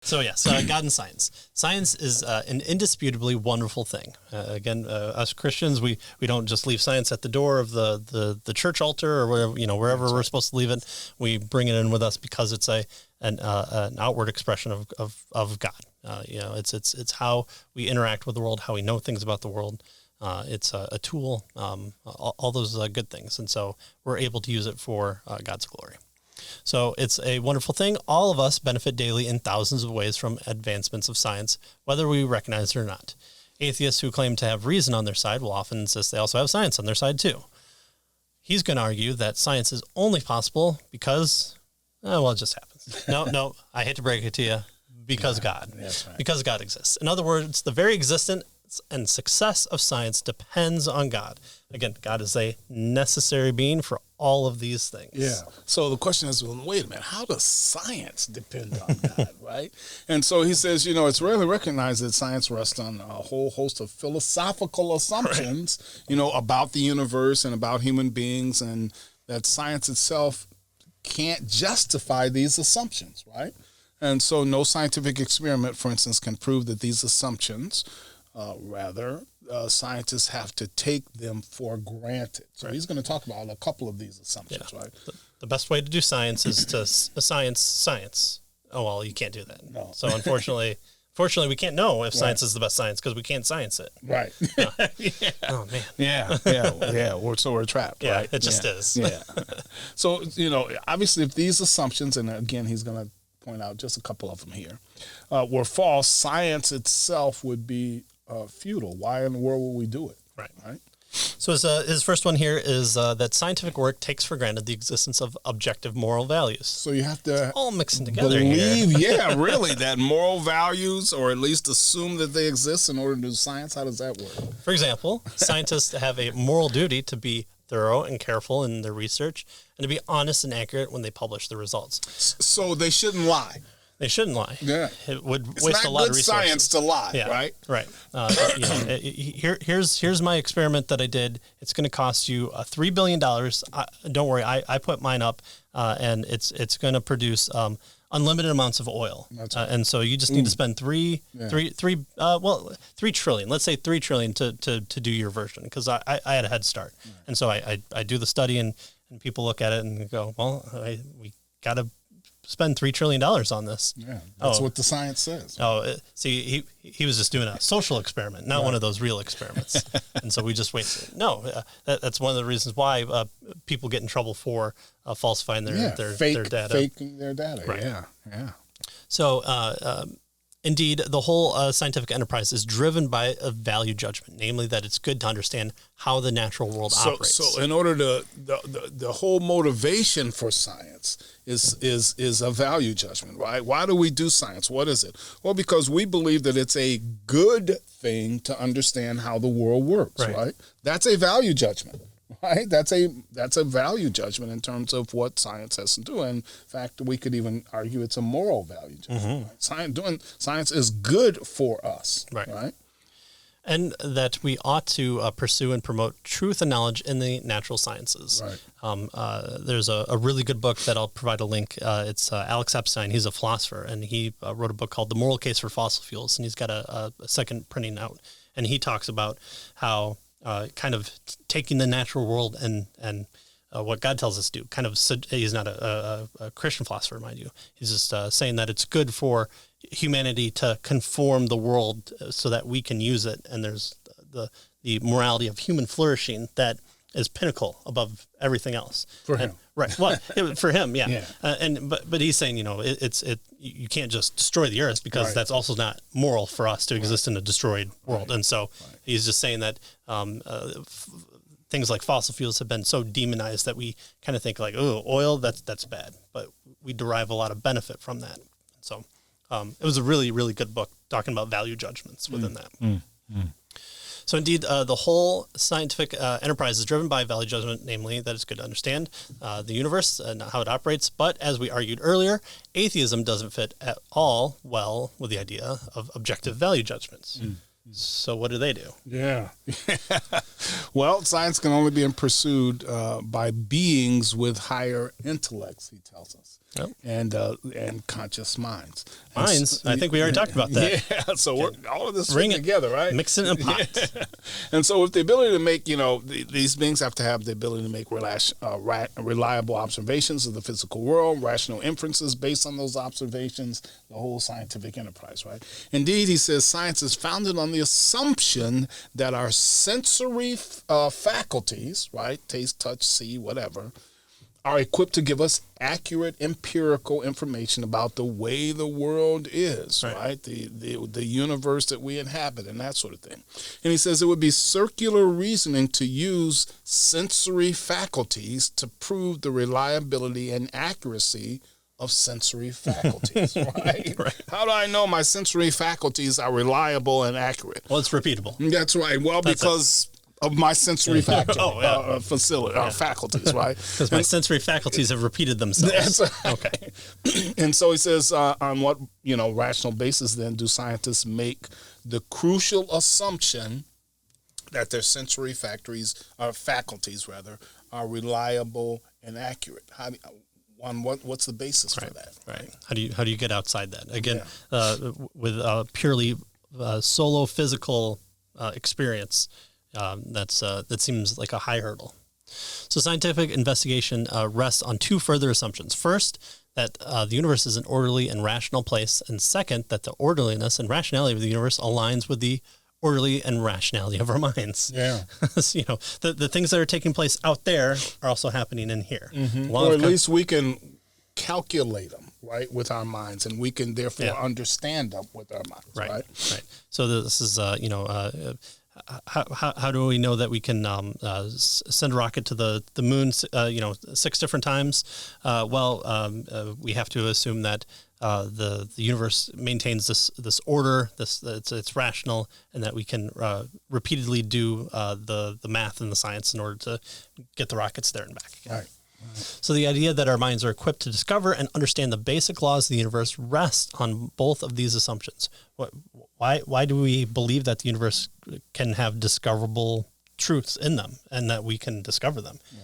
So yes, God and science. Science is an indisputably wonderful thing. Again, us Christians, we don't just leave science at the door of the church altar or wherever, wherever we're supposed to leave it. We bring it in with us because it's an outward expression of God. It's how we interact with the world, how we know things about the world. It's a tool, all those good things, and so we're able to use it for God's glory. So it's a wonderful thing. All of us benefit daily in thousands of ways from advancements of science, whether we recognize it or not. Atheists who claim to have reason on their side will often insist they also have science on their side too. He's going to argue that science is only possible because, it just happens. No, I hate to break it to you, because God. That's right. Because God exists. In other words, the very existence and success of science depends on God. Again, God is a necessary being for all of these things. Yeah. So the question is, well, wait a minute, how does science depend on God, right? And so he says, it's rarely recognized that science rests on a whole host of philosophical assumptions, right, about the universe and about human beings, and that science itself can't justify these assumptions, right? And so no scientific experiment, for instance, can prove that these assumptions, scientists have to take them for granted. So he's going to talk about a couple of these assumptions, right? The best way to do science is to science. Oh, well, you can't do that. No. So unfortunately, we can't know if science is the best science because we can't science it. Right. Yeah. Oh, man. Yeah. So we're trapped, yeah, right? It just is. Yeah. So, obviously if these assumptions, and again, he's going to point out just a couple of them here, were false, science itself would be futile. Why in the world would we do it? Right. So his first one here is that scientific work takes for granted the existence of objective moral values. So you have to all mixing together believe, really, that moral values, or at least assume that they exist in order to do science. How does that work? For example, scientists have a moral duty to be thorough and careful in their research and to be honest and accurate when they publish the results. So they shouldn't lie. They shouldn't lie. Yeah. It would waste a lot of resources. It's not good science to lie, right? Right. Here's my experiment that I did. It's going to cost you $3 billion. Don't worry, I put mine up, and it's going to produce unlimited amounts of oil. That's right. And so you just need to spend $3 trillion. Let's say $3 trillion to do your version, because I had a head start. Right. And so I do the study, and people look at it and go, well, we got to spend $3 trillion on this. Yeah, that's what the science says. See, he was just doing a social experiment, not one of those real experiments. And so we just wasted it. No, that's one of the reasons why people get in trouble for falsifying their data. Faking their data. Right. Yeah. So, indeed, the whole scientific enterprise is driven by a value judgment, namely that it's good to understand how the natural world operates. So in order to, the whole motivation for science is a value judgment, right? Why do we do science? What is it? Well, because we believe that it's a good thing to understand how the world works, right? That's a value judgment. Right, that's a value judgment in terms of what science has to do. And in fact, we could even argue it's a moral value judgment. Right? Science is good for us, right? And that we ought to pursue and promote truth and knowledge in the natural sciences. Right. There's a really good book that I'll provide a link. It's Alex Epstein. He's a philosopher, and he wrote a book called The Moral Case for Fossil Fuels, and he's got a second printing out. And he talks about how kind of taking the natural world and what God tells us to do. Kind of, he's not a Christian philosopher, mind you. He's just saying that it's good for humanity to conform the world so that we can use it. And there's the morality of human flourishing that is pinnacle above everything else. For him. Right. Well, for him, yeah. But he's saying, you can't just destroy the earth because that's also not moral for us to exist in a destroyed world. And so he's just saying that things like fossil fuels have been so demonized that we kind of think like, oh, oil, that's bad. But we derive a lot of benefit from that. So it was a really, really good book talking about value judgments within that. So indeed, the whole scientific enterprise is driven by value judgment, namely that it's good to understand the universe and how it operates. But as we argued earlier, atheism doesn't fit at all well with the idea of objective value judgments. So what do they do? Yeah. Well, science can only be pursued by beings with higher intellects, he tells us, and conscious minds. Minds? I think we already talked about that. Yeah. So all of this Bring it together, right? Mix it in a pot. Yeah. And so with the ability to make, these beings have to have the ability to make reliable observations of the physical world, rational inferences based on those observations, the whole scientific enterprise, right? Indeed, he says science is founded on the assumption that our sensory faculties, right, taste, touch, see, whatever, are equipped to give us accurate empirical information about the way the world is, right? The universe that we inhabit and that sort of thing. And he says it would be circular reasoning to use sensory faculties to prove the reliability and accuracy of sensory faculties, right? How do I know my sensory faculties are reliable and accurate? Well, it's repeatable. That's right. Well, because of my sensory faculties, right? Because my sensory faculties have repeated themselves. That's right. Okay. And so he says, on what rational basis then do scientists make the crucial assumption that their sensory faculties are reliable and accurate? What's the basis for that? Right. How do you get outside that? Again, with purely solo physical experience, that seems like a high hurdle. So scientific investigation rests on two further assumptions. First, that the universe is an orderly and rational place, and second, that the orderliness and rationality of the universe aligns with the orderly and rationality of our minds. Yeah. So, the things that are taking place out there are also happening in here. Mm-hmm. Or at least we can calculate them, right, with our minds, and we can therefore understand them with our minds, right? So this is, how do we know that we can send a rocket to the moon, 6 different times? We have to assume that the universe maintains this order, it's rational, and that we can repeatedly do the math and the science in order to get the rockets there and back again. Right. So the idea that our minds are equipped to discover and understand the basic laws of the universe rests on both of these assumptions. Why do we believe that the universe can have discoverable truths in them and that we can discover them? Yeah.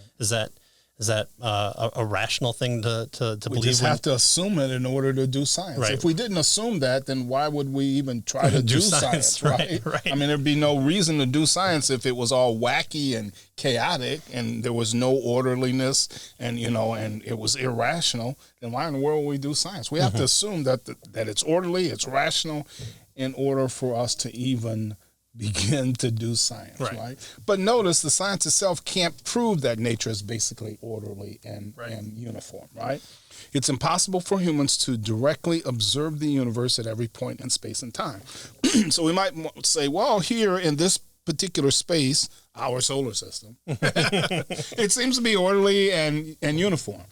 Is that a rational thing to believe? We just have to assume it in order to do science. Right. If we didn't assume that, then why would we even try to do science? Right? I mean, there'd be no reason to do science if it was all wacky and chaotic and there was no orderliness and it was irrational. Then why in the world would we do science? We have to assume that it's orderly, it's rational, in order for us to even begin to do science, right? But notice the science itself can't prove that nature is basically orderly and uniform, right? It's impossible for humans to directly observe the universe at every point in space and time. So we might say, well, here in this particular space, our solar system, it seems to be orderly and uniform.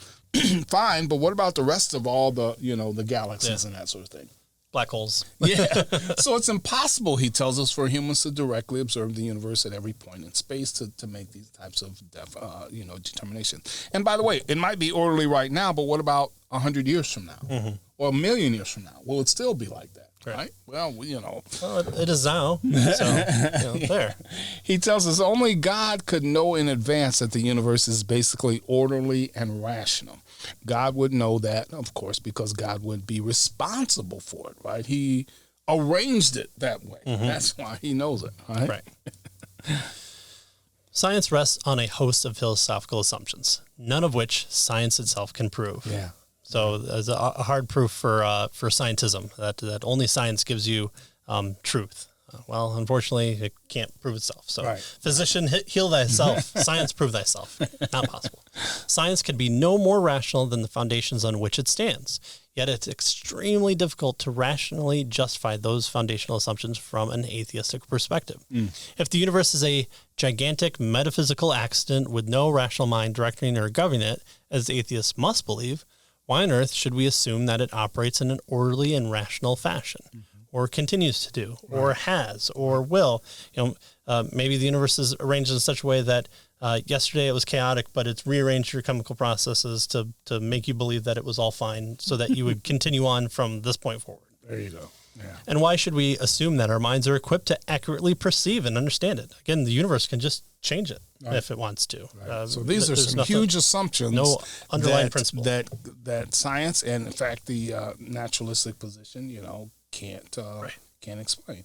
Fine, but what about the rest of all the, the galaxies and that sort of thing? Black holes. Yeah. So it's impossible, he tells us, for humans to directly observe the universe at every point in space to make these types of determinations. And by the way, it might be orderly right now, but what about 100 years from now? Or 1 million years from now? Will it still be like that? Right? Well, Well, it is now. So, there. He tells us only God could know in advance that the universe is basically orderly and rational. God would know that, of course, because God would be responsible for it, right? He arranged it that way. That's why he knows it, right? Science rests on a host of philosophical assumptions, none of which science itself can prove. Yeah. So there's a hard proof for scientism, that only science gives you truth. Well, unfortunately, it can't prove itself. So physician, heal thyself. Science, prove thyself. Not possible. Science can be no more rational than the foundations on which it stands. Yet it's extremely difficult to rationally justify those foundational assumptions from an atheistic perspective. If the universe is a gigantic metaphysical accident with no rational mind directing or governing it, as atheists must believe, why on earth should we assume that it operates in an orderly and rational fashion? Or continues to do, or has, or will? Maybe the universe is arranged in such a way that yesterday it was chaotic, but it's rearranged your chemical processes to make you believe that it was all fine, so that you would continue on from this point forward. There you go. Yeah. And why should we assume that our minds are equipped to accurately perceive and understand it? Again, the universe can just change it if it wants to. Right. So these are some huge assumptions. No underlying principle that science and, in fact, the naturalistic position, can't explain.